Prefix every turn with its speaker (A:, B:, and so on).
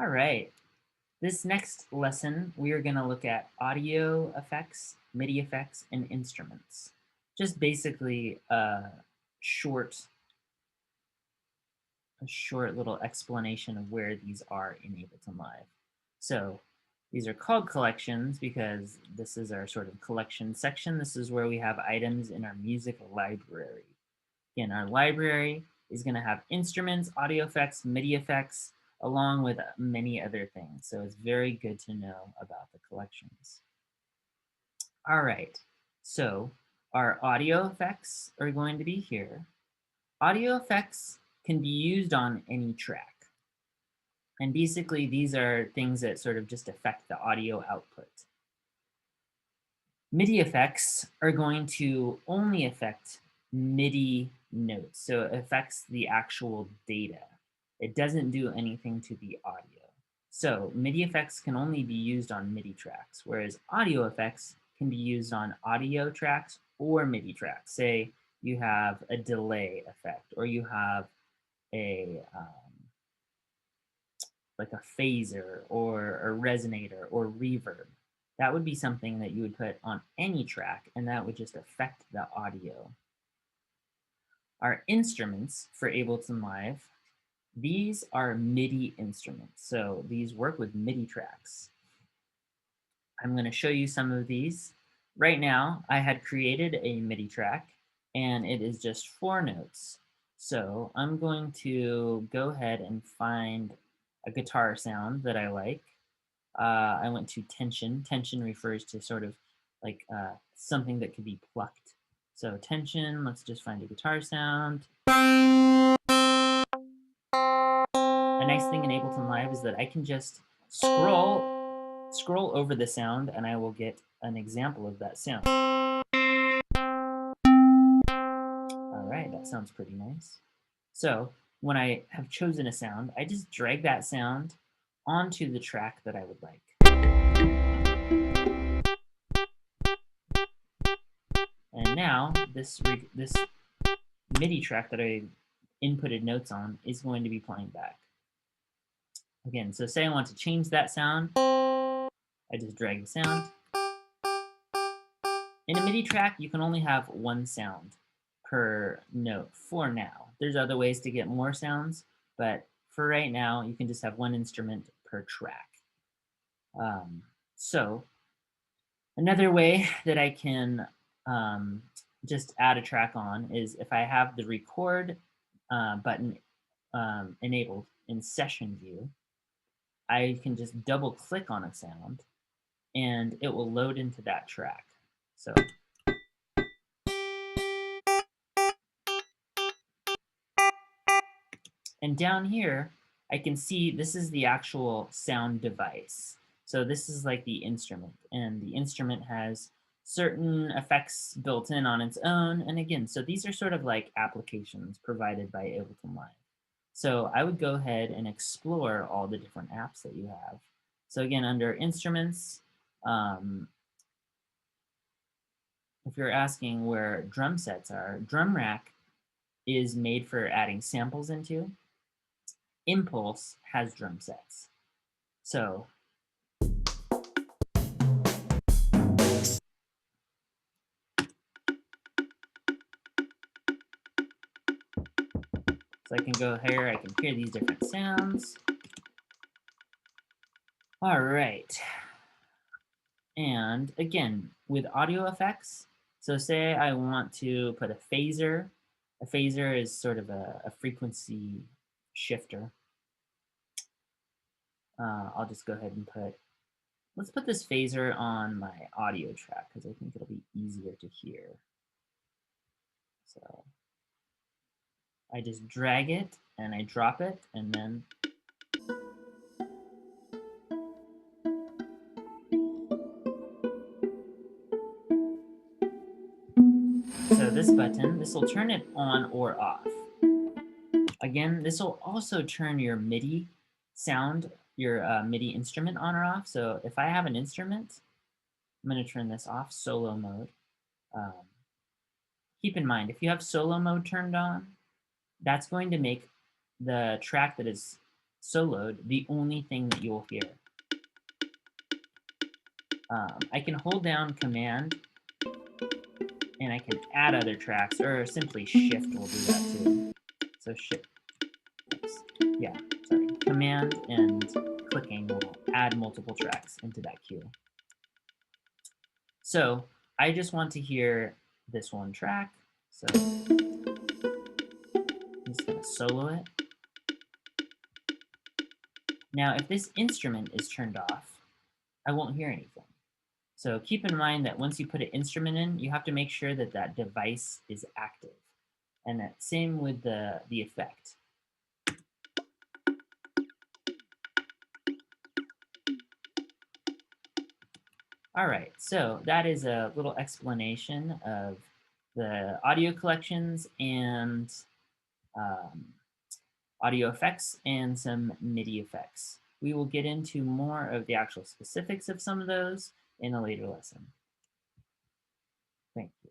A: All right. This next lesson, we are going to look at audio effects, MIDI effects, and instruments. Just basically short, a short little explanation of where these are in Ableton Live. So these are called collections because this is our sort of collection section. This is where we have items in our music library. Again, our library is going to have instruments, audio effects, MIDI effects, along with many other things. So it's very good to know about the collections. All right, so our audio effects are going to be here. Audio effects can be used on any track. And basically, these are things that sort of just affect the audio output. MIDI effects are going to only affect MIDI notes, so it affects the actual data. It doesn't do anything to the audio. So MIDI effects can only be used on MIDI tracks, whereas audio effects can be used on audio tracks or MIDI tracks. Say you have a delay effect, or you have a like a phaser or a resonator or reverb. That would be something that you would put on any track, and that would just affect the audio. Our instruments for Ableton Live, these are MIDI instruments. So these work with MIDI tracks. I'm going to show you some of these. Right now, I had created a MIDI track, and it is just 4 notes. So I'm going to go ahead and find a guitar sound that I like. I went to tension. Tension refers to sort of like something that could be plucked. So tension, let's just find a guitar sound. A nice thing in Ableton Live is that I can just scroll over the sound and I will get an example of that sound. All right, that sounds pretty nice. So when I have chosen a sound, I just drag that sound onto the track that I would like. And now this MIDI track that I inputted notes on is going to be playing back. Again, so say I want to change that sound, I just drag the sound. In a MIDI track, you can only have one sound per note for now. There's other ways to get more sounds, but for right now, you can just have one instrument per track. So another way that I can just add a track on is if I have the record button enabled in session view, I can just double click on a sound and it will load into that track. So, and down here, I can see this is the actual sound device. So this is like the instrument, and the instrument has certain effects built in on its own. And again, so these are sort of like applications provided by Ableton Live. So I would go ahead and explore all the different apps that you have. So again, under instruments, if you're asking where drum sets are, Drum Rack is made for adding samples into. Impulse has drum sets. So I can go here, I can hear these different sounds. All right. And again, with audio effects, so say I want to put a phaser. A phaser is sort of a frequency shifter. I'll just go ahead and let's put this phaser on my audio track because I think it'll be easier to hear. So I just drag it and I drop it, and then so this button, this will turn it on or off. Again, this will also turn your MIDI sound, your MIDI instrument on or off. So if I have an instrument, I'm going to turn this off, solo mode. Um, keep in mind, if you have solo mode turned on, that's going to make the track that is soloed, the only thing that you'll hear. I can hold down Command and I can add other tracks, or simply Shift will do that too. So Shift, oops, yeah, sorry, Command and clicking will add multiple tracks into that queue. So I just want to hear this one track, so I'm just gonna solo it. Now, if this instrument is turned off, I won't hear anything. So keep in mind that once you put an instrument in, you have to make sure that that device is active. And that same with the effect. All right, so that is a little explanation of the audio collections and um, audio effects and some MIDI effects. We will get into more of the actual specifics of some of those in a later lesson. Thank you.